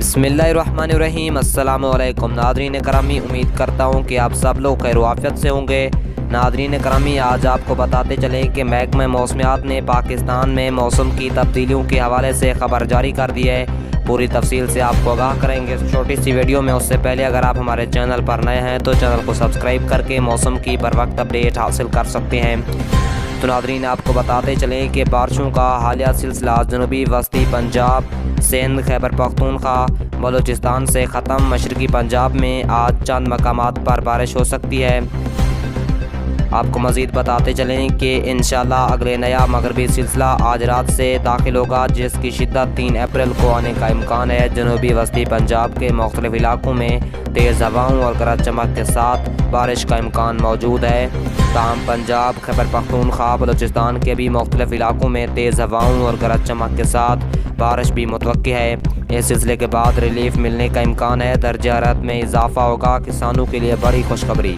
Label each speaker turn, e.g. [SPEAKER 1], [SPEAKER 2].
[SPEAKER 1] بسم اللہ الرحمن الرحیم۔ السلام علیکم ناظرین کرامی، امید کرتا ہوں کہ آپ سب لوگ خیر و عافیت سے ہوں گے۔ ناظرین کرامی، آج آپ کو بتاتے چلیں کہ محکمہ موسمیات نے پاکستان میں موسم کی تبدیلیوں کے حوالے سے خبر جاری کر دی ہے۔ پوری تفصیل سے آپ کو آگاہ کریں گے چھوٹی سی ویڈیو میں۔ اس سے پہلے اگر آپ ہمارے چینل پر نئے ہیں تو چینل کو سبسکرائب کر کے موسم کی بر وقت اپڈیٹ حاصل کر سکتے ہیں۔ تو ناظرین، آپ کو بتاتے چلیں کہ بارشوں کا حالیہ سلسلہ جنوبی وسطی پنجاب، سندھ، خیبر پختونخوا، بلوچستان سے ختم۔ مشرقی پنجاب میں آج چند مقامات پر بارش ہو سکتی ہے۔ آپ کو مزید بتاتے چلیں کہ انشاءاللہ اگلے نیا مغربی سلسلہ آج رات سے داخل ہوگا، جس کی شدت 3 اپریل کو آنے کا امکان ہے۔ جنوبی وسطی پنجاب کے مختلف علاقوں میں تیز ہواؤں اور گرج چمک کے ساتھ بارش کا امکان موجود ہے۔ تاہم پنجاب، خیبر پختونخوا، بلوچستان کے بھی مختلف علاقوں میں تیز ہواؤں اور گرج چمک کے ساتھ بارش بھی متوقع ہے۔ اس سلسلے کے بعد ریلیف ملنے کا امکان ہے۔ درجہ حرارت میں اضافہ ہوگا، کسانوں کے لیے بڑی خوشخبری۔